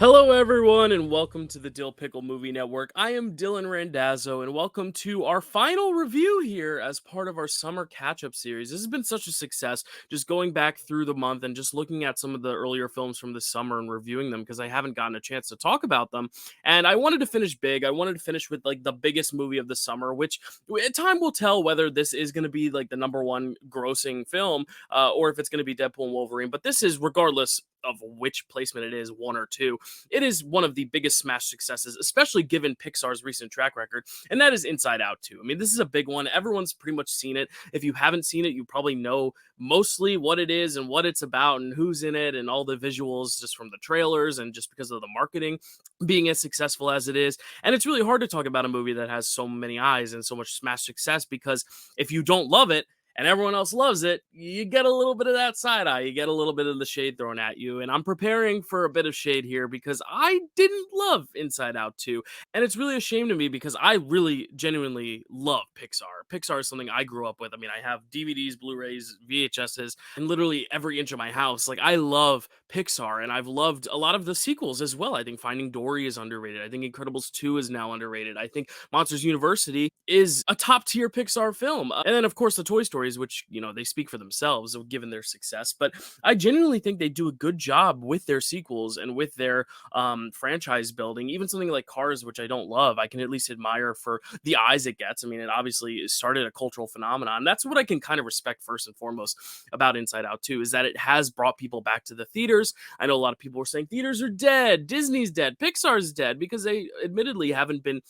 Hello, everyone, and welcome to the Dyl Pickle Movie Network. I am Dylan Randazzo, and welcome to our final review here as part of our summer catch-up series. This has been such a success, just going back through the month and just looking at some of the earlier films from the summer and reviewing them because I haven't gotten a chance to talk about them. And I wanted to finish big. I wanted to finish with like the biggest movie of the summer, which time will tell whether this is going to be like the number one grossing film or if it's going to be Deadpool and Wolverine. But this is, regardless of which placement it is, one or two, it is one of the biggest smash successes, especially given Pixar's recent track record, and that is Inside Out 2. I mean, this is a big one. Everyone's pretty much seen it. If you haven't seen it, you probably know mostly what it is and what it's about and who's in it and all the visuals just from the trailers and just because of the marketing being as successful as it is. And it's really hard to talk about a movie that has so many eyes and so much smash success because if you don't love it, and everyone else loves it, you get a little bit of that side eye. You get a little bit of the shade thrown at you. And I'm preparing for a bit of shade here because I didn't love Inside Out 2. And it's really a shame to me because I really genuinely love Pixar. Pixar is something I grew up with. I mean, I have DVDs, Blu-rays, VHSs, and literally every inch of my house. Like, I love Pixar, and I've loved a lot of the sequels as well. I think Finding Dory is underrated. I think Incredibles 2 is now underrated. I think Monsters University is a top-tier Pixar film. And then, of course, the Toy Story, which, you know, they speak for themselves given their success, but I genuinely think they do a good job with their sequels and with their franchise building. Even something like Cars, which I don't love, I can at least admire for the eyes it gets. I mean, it obviously started a cultural phenomenon. That's what I can kind of respect first and foremost about Inside Out 2, is that it has brought people back to the theaters. I know a lot of people were saying theaters are dead, Disney's dead, Pixar's dead, because they admittedly haven't been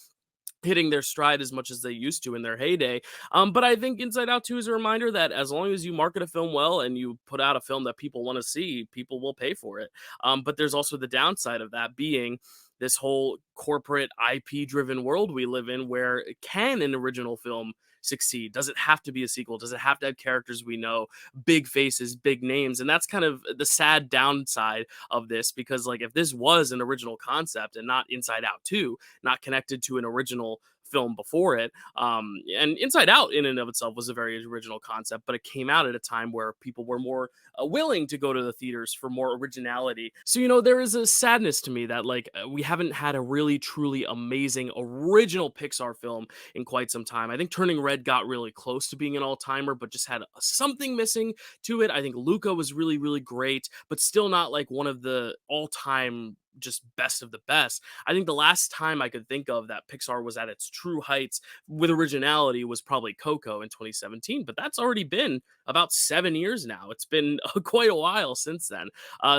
hitting their stride as much as they used to in their heyday. But I think Inside Out 2 is a reminder that as long as you market a film well and you put out a film that people want to see, people will pay for it. But there's also the downside of that being this whole corporate IP driven world we live in, where can an original film succeed? Does it have to be a sequel? Does it have to have characters we know, big faces, big names? And that's kind of the sad downside of this, because like if this was an original concept and not Inside Out 2, not connected to an original film before it, and Inside Out in and of itself was a very original concept, but it came out at a time where people were more willing to go to the theaters for more originality. So, you know, there is a sadness to me that like we haven't had a really truly amazing original Pixar film in quite some time. I think Turning Red got really close to being an all-timer, but just had something missing to it. I think Luca was really, really great, but still not like one of the all-time just best of the best. I think the last time I could think of that Pixar was at its true heights with originality was probably Coco in 2017, but that's already been about 7 years now. It's been quite a while since then.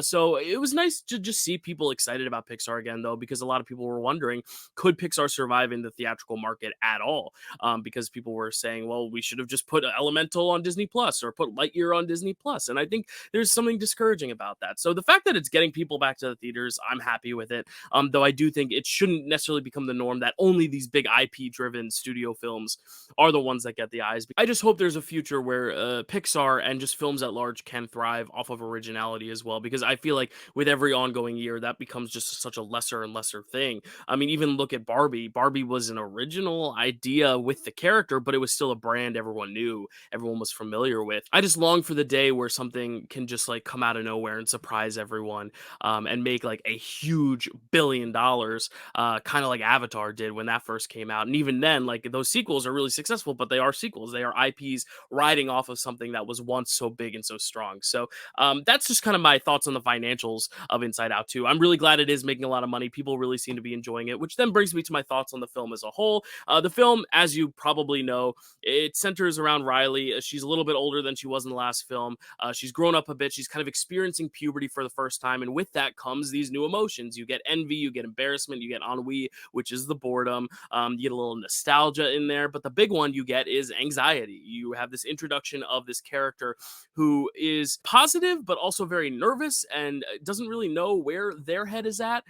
So it was nice to just see people excited about Pixar again, though, because a lot of people were wondering, could Pixar survive in the theatrical market at all? Because people were saying, well, we should have just put Elemental on Disney Plus or put Lightyear on Disney Plus. And I think there's something discouraging about that. So the fact that it's getting people back to the theaters, I'm happy with it. Though I do think it shouldn't necessarily become the norm that only these big IP driven studio films are the ones that get the eyes. I just hope there's a future where Pixar and just films at large can thrive off of originality as well, because I feel like with every ongoing year that becomes just such a lesser and lesser thing. I mean, even look at Barbie. Barbie was an original idea with the character, but it was still a brand everyone knew, everyone was familiar with. I just long for the day where something can just like come out of nowhere and surprise everyone, and make like a huge $1 billion, kind of like Avatar did when that first came out. And even then, like those sequels are really successful, but they are sequels. They are IPs riding off of something that was once so big and so strong. So that's just kind of my thoughts on the financials of Inside Out 2. I'm really glad it is making a lot of money. People really seem to be enjoying it, which then brings me to my thoughts on the film as a whole. The film, as you probably know, it centers around Riley. She's a little bit older than she was in the last film. She's grown up a bit. She's kind of experiencing puberty for the first time. And with that comes these new emotions. You get envy, you get embarrassment, you get ennui, which is the boredom. You get a little nostalgia in there. But the big one you get is anxiety. You have this introduction of this character who is positive, but also very nervous and doesn't really know where their head is at,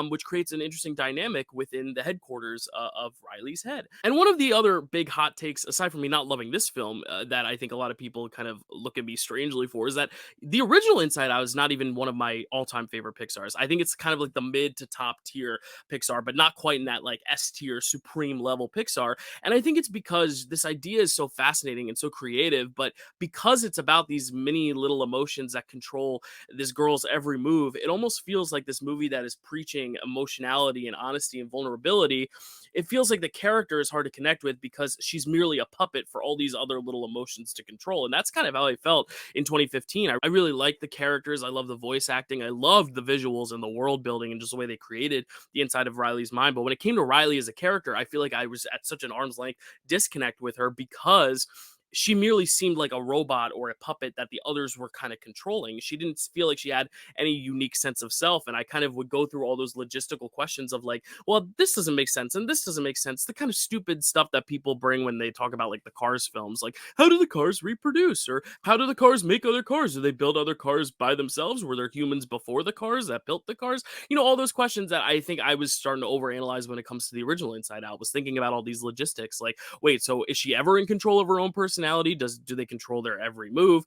which creates an interesting dynamic within the headquarters of Riley's head. And one of the other big hot takes, aside from me not loving this film, that I think a lot of people kind of look at me strangely for, is that the original Inside Out is not even one of my all-time favorite Pixars. I think it's kind of like the mid to top tier Pixar, but not quite in that like S tier supreme level Pixar. And I think it's because this idea is so fascinating and so creative, but because it's about these many little emotions that control this girl's every move, it almost feels like this movie that is preaching emotionality and honesty and vulnerability. It feels like the character is hard to connect with because she's merely a puppet for all these other little emotions to control. And that's kind of how I felt in 2015. I really liked the characters. I love the voice acting. I loved the visuals and the world building and just the way they created the inside of Riley's mind. But when it came to Riley as a character, I feel like I was at such an arm's length disconnect with her because she merely seemed like a robot or a puppet that the others were kind of controlling. She didn't feel like she had any unique sense of self. And I kind of would go through all those logistical questions of like, well, this doesn't make sense and this doesn't make sense. The kind of stupid stuff that people bring when they talk about like the Cars films, like how do the cars reproduce, or how do the cars make other cars? Do they build other cars by themselves? Were there humans before the cars that built the cars? All those questions that I think I was starting to overanalyze when it comes to the original Inside Out, was thinking about all these logistics. Like, wait, so is she ever in control of her own personality? Do they control their every move?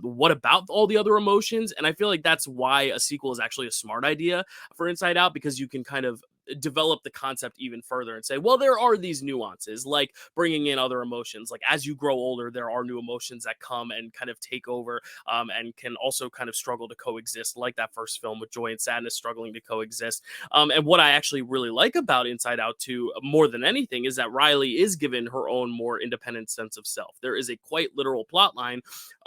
What about all the other emotions? And I feel like that's why a sequel is actually a smart idea for Inside Out, because you can kind of develop the concept even further and say, well, there are these nuances, like bringing in other emotions. Like as you grow older, there are new emotions that come and kind of take over, and can also kind of struggle to coexist, like that first film with joy and sadness struggling to coexist. And what I actually really like about Inside Out 2 more than anything is that Riley is given her own more independent sense of self. There is a quite literal plot line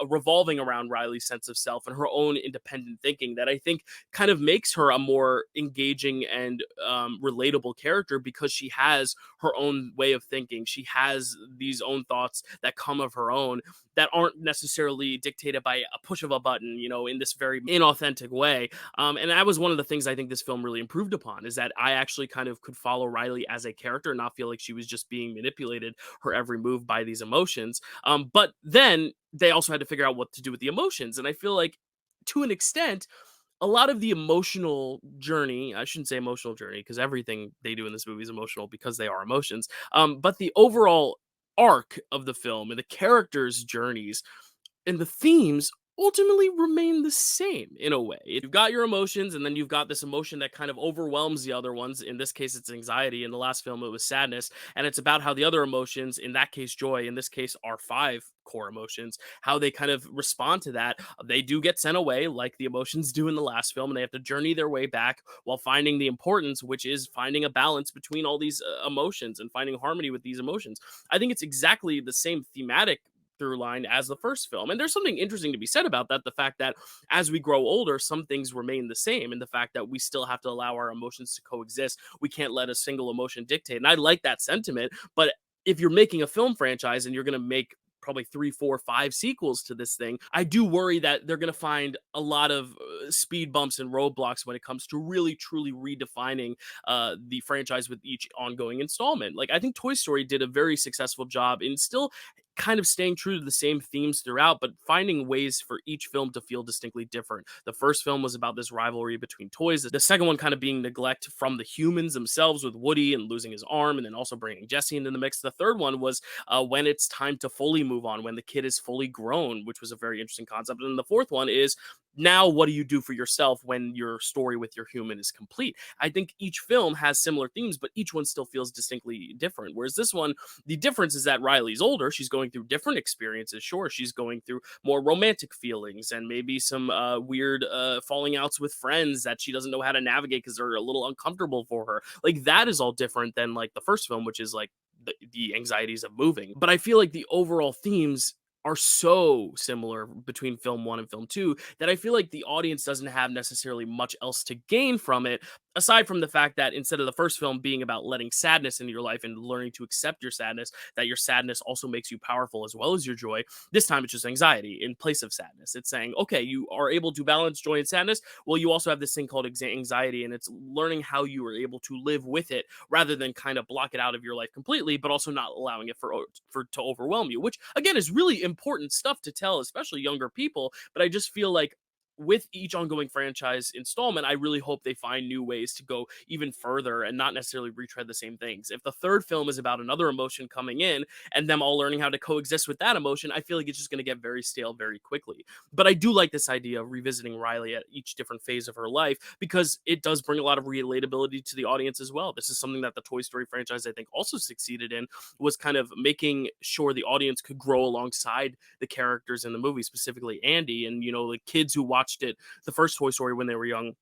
revolving around Riley's sense of self and her own independent thinking that I think kind of makes her a more engaging and relatable character, because she has her own way of thinking. She has these own thoughts that come of her own that aren't necessarily dictated by a push of a button, in this very inauthentic way. And that was one of the things I think this film really improved upon, is that I actually kind of could follow Riley as a character and not feel like she was just being manipulated her every move by these emotions. But then they also had to figure out what to do with the emotions. And I feel like, to an extent, a lot of the emotional journey, I shouldn't say emotional journey, because everything they do in this movie is emotional because they are emotions. But the overall arc of the film and the characters' journeys and the themes ultimately remain the same in a way. You've got your emotions, and then you've got this emotion that kind of overwhelms the other ones. In this case, it's anxiety. In the last film, it was sadness. And it's about how the other emotions, in that case, joy, in this case, are five core emotions, how they kind of respond to that. They do get sent away like the emotions do in the last film, and they have to journey their way back while finding the importance, which is finding a balance between all these emotions and finding harmony with these emotions. I think it's exactly the same thematic through line as the first film. And there's something interesting to be said about that. The fact that as we grow older, some things remain the same, and the fact that we still have to allow our emotions to coexist. We can't let a single emotion dictate. And I like that sentiment. But if you're making a film franchise and you're going to make probably 3, 4, 5 sequels to this thing, I do worry that they're going to find a lot of speed bumps and roadblocks when it comes to really truly redefining the franchise with each ongoing installment. Like, I think Toy Story did a very successful job in still kind of staying true to the same themes throughout, but finding ways for each film to feel distinctly different. The first film was about this rivalry between toys. The second one kind of being neglect from the humans themselves, with Woody and losing his arm, and then also bringing Jesse into the mix. The third one was when it's time to fully move on, when the kid is fully grown, which was a very interesting concept. And the fourth one is, now what do you do for yourself when your story with your human is complete? I think each film has similar themes, but each one still feels distinctly different. Whereas this one, the difference is that Riley's older. She's going through different experiences. Sure, she's going through more romantic feelings and maybe some weird falling outs with friends that she doesn't know how to navigate because they're a little uncomfortable for her. Like, that is all different than like the first film, which is like the anxieties of moving. But I feel like the overall themes are so similar between film 1 and film 2 that I feel like the audience doesn't have necessarily much else to gain from it, aside from the fact that instead of the first film being about letting sadness into your life and learning to accept your sadness, that your sadness also makes you powerful as well as your joy. This time it's just anxiety in place of sadness. It's saying, okay, you are able to balance joy and sadness. Well, you also have this thing called anxiety, and it's learning how you are able to live with it rather than kind of block it out of your life completely, but also not allowing it to overwhelm you, which again is really important stuff to tell, especially younger people. But I just feel like with each ongoing franchise installment, I really hope they find new ways to go even further and not necessarily retread the same things. If the third film is about another emotion coming in and them all learning how to coexist with that emotion, I feel like it's just going to get very stale very quickly. But I do like this idea of revisiting Riley at each different phase of her life because it does bring a lot of relatability to the audience as well. This is something that the Toy Story franchise, I think, also succeeded in, was kind of making sure the audience could grow alongside the characters in the movie, specifically Andy. And, the kids who watched it, the first Toy Story, when they were young,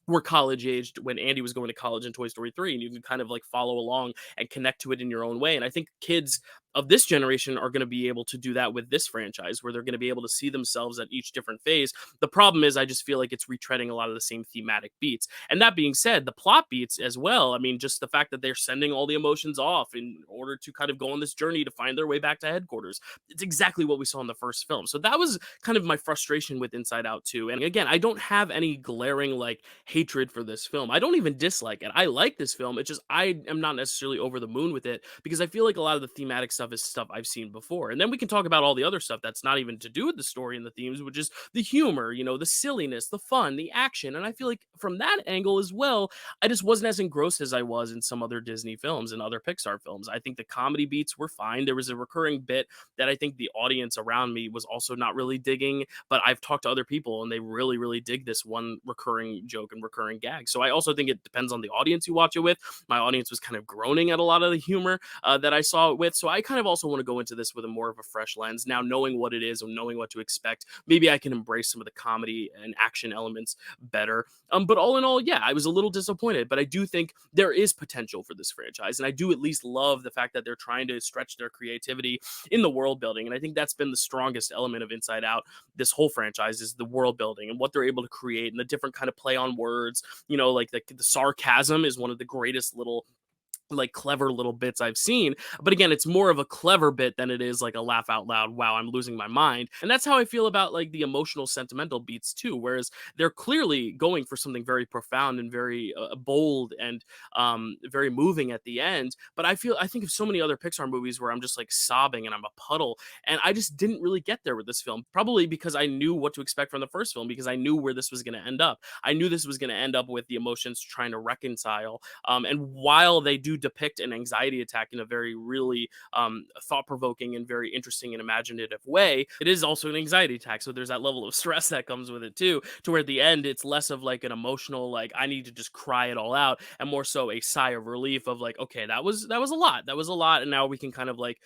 were college aged when Andy was going to college in Toy Story 3, and you can kind of like follow along and connect to it in your own way. And I think kids of this generation are going to be able to do that with this franchise, where they're going to be able to see themselves at each different phase. The problem is, I just feel like it's retreading a lot of the same thematic beats. And that being said, the plot beats as well. I mean, just the fact that they're sending all the emotions off in order to kind of go on this journey to find their way back to headquarters. It's exactly what we saw in the first film. So that was kind of my frustration with Inside Out 2. And again, I don't have any glaring like hatred for this film. I don't even dislike it. I like this film. It's just I am not necessarily over the moon with it because I feel like a lot of the thematic stuff is stuff I've seen before. And then we can talk about all the other stuff that's not even to do with the story and the themes, which is the humor, the silliness, the fun, the action. And I feel like from that angle as well, I just wasn't as engrossed as I was in some other Disney films and other Pixar films. I think the comedy beats were fine. There was a recurring bit that I think the audience around me was also not really digging, but I've talked to other people and they really, really dig this one recurring joke and recurring gag. So I also think it depends on the audience you watch it with. My audience was kind of groaning at a lot of the humor that I saw it with. So I kind of also want to go into this with a more of a fresh lens. Now, knowing what it is and knowing what to expect, maybe I can embrace some of the comedy and action elements better. But all in all, yeah, I was a little disappointed, but I do think there is potential for this franchise. And I do at least love the fact that they're trying to stretch their creativity in the world building. And I think that's been the strongest element of Inside Out. This whole franchise is the world building and what they're able to create and the different kind of play on words. Like the sarcasm is one of the greatest little like clever little bits I've seen. But again, it's more of a clever bit than it is like a laugh out loud, wow, I'm losing my mind. And that's how I feel about like the emotional, sentimental beats too, whereas they're clearly going for something very profound and very bold and very moving at the end. But I think of so many other Pixar movies where I'm just like sobbing and I'm a puddle. And I just didn't really get there with this film, probably because I knew what to expect from the first film, because I knew where this was going to end up. I knew this was going to end up with the emotions trying to reconcile. And while they do depict an anxiety attack in a very really thought-provoking and very interesting and imaginative way, it is also an anxiety attack. So there's that level of stress that comes with it too, to where at the end it's less of like an emotional, like I need to just cry it all out, and more so a sigh of relief of like, okay, that was a lot, and now we can kind of like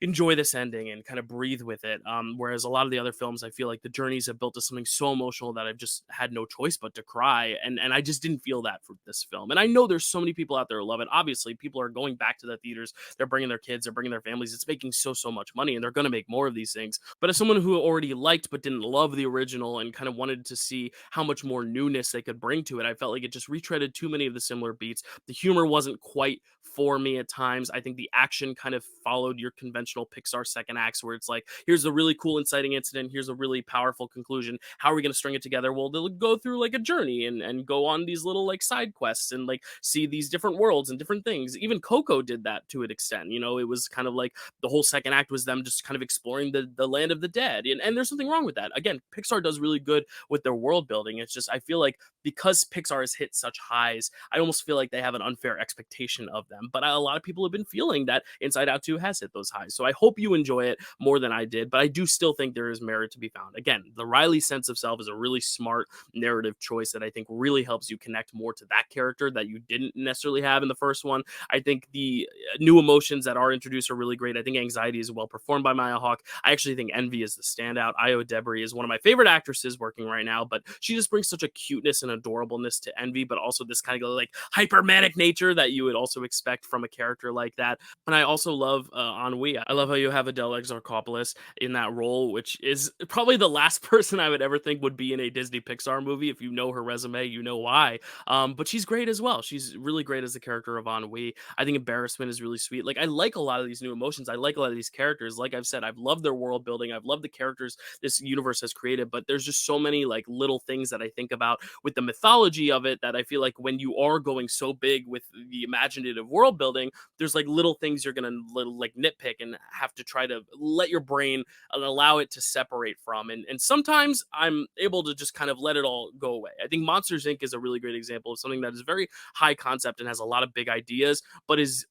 enjoy this ending and kind of breathe with it. Whereas a lot of the other films, I feel like the journeys have built to something so emotional that I've just had no choice but to cry. And I just didn't feel that for this film. And I know there's so many people out there who love it. Obviously, people are going back to the theaters. They're bringing their kids. They're bringing their families. It's making so much money, and they're going to make more of these things. But as someone who already liked but didn't love the original and kind of wanted to see how much more newness they could bring to it, I felt like it just retreaded too many of the similar beats. The humor wasn't quite for me at times. I think the action kind of followed your conventional Pixar second acts, where it's like, here's a really cool, inciting incident, here's a really powerful conclusion. How are we going to string it together? Well, they'll go through like a journey and go on these little like side quests and like see these different worlds and different things. Even Coco did that to an extent. It was kind of like the whole second act was them just kind of exploring the land of the dead. And there's something wrong with that. Again, Pixar does really good with their world building. It's just, I feel like because Pixar has hit such highs, I almost feel like they have an unfair expectation of them. But a lot of people have been feeling that Inside Out 2 has hit those highs. So I hope you enjoy it more than I did, but I do still think there is merit to be found. Again, the Riley sense of self is a really smart narrative choice that I think really helps you connect more to that character that you didn't necessarily have in the first one. I think the new emotions that are introduced are really great. I think anxiety is well performed by Maya Hawke. I actually think envy is the standout. Io Debris is one of my favorite actresses working right now, but she just brings such a cuteness and adorableness to envy, but also this kind of like hypermanic nature that you would also expect from a character like that. And I also love Ennui. I love how you have Adele Exarchopoulos in that role, which is probably the last person I would ever think would be in a Disney Pixar movie. If you know her resume, you know why. But she's great as well. She's really great as the character of Ennui. I think Embarrassment is really sweet. Like, I like a lot of these new emotions. I like a lot of these characters. Like I've said, I've loved their world building. I've loved the characters this universe has created, but there's just so many like little things that I think about with the mythology of it that I feel like when you are going so big with the imaginative world building, there's like little things you're gonna like nitpick and then have to try to let your brain and allow it to separate from. And sometimes I'm able to just kind of let it all go away. I think Monsters Inc. is a really great example of something that is very high concept and has a lot of big ideas, but is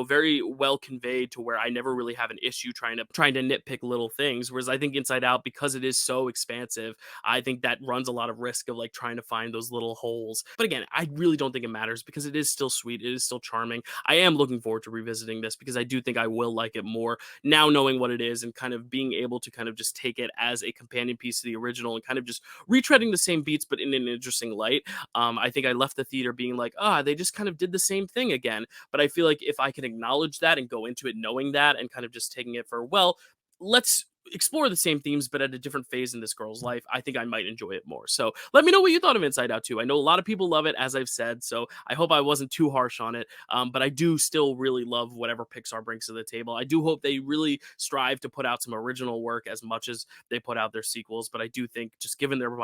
very well conveyed to where I never really have an issue trying to nitpick little things. Whereas I think Inside Out, because it is so expansive, I think that runs a lot of risk of like trying to find those little holes. But again, I really don't think it matters because it is still sweet, it is still charming. I am looking forward to revisiting this because I do think I will like it more now, knowing what it is and kind of being able to kind of just take it as a companion piece to the original and kind of just retreading the same beats but in an interesting light. I think I left the theater being like, they just kind of did the same thing again. But I feel like if I can acknowledge that and go into it knowing that and kind of just taking it for, well, let's explore the same themes but at a different phase in this girl's life, I think I might enjoy it more. So let me know what you thought of Inside Out 2. I know a lot of people love it, as I've said, so I hope I wasn't too harsh on it. But I do still really love whatever Pixar brings to the table. I do hope they really strive to put out some original work as much as they put out their sequels. But I do think, just given their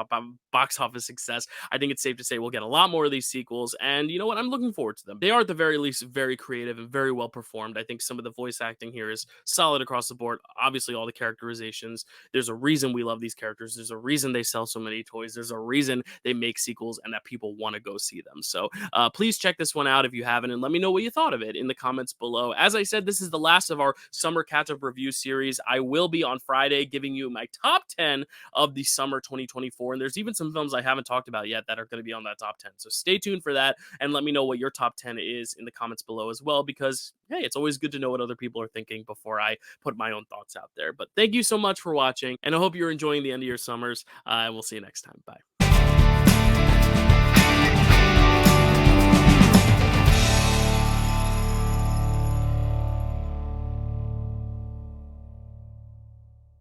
box office success, I think it's safe to say we'll get a lot more of these sequels. And you know what? I'm looking forward to them. They are at the very least very creative and very well performed. I think some of the voice acting here is solid across the board. Obviously, all the characterizations. There's a reason we love these characters. There's a reason they sell so many toys. There's a reason they make sequels and that people want to go see them. So please check this one out if you haven't, and let me know what you thought of it in the comments below. As I said, this is the last of our summer catch-up review series. I will be on Friday giving you my top 10 of the summer 2024, and there's even some films I haven't talked about yet that are going to be on that top 10. So stay tuned for that, and let me know what your top 10 is in the comments below as well, because hey, it's always good to know what other people are thinking before I put my own thoughts out there. But thank you so much for watching, and I hope you're enjoying the end of your summers, and we'll see you next time. Bye.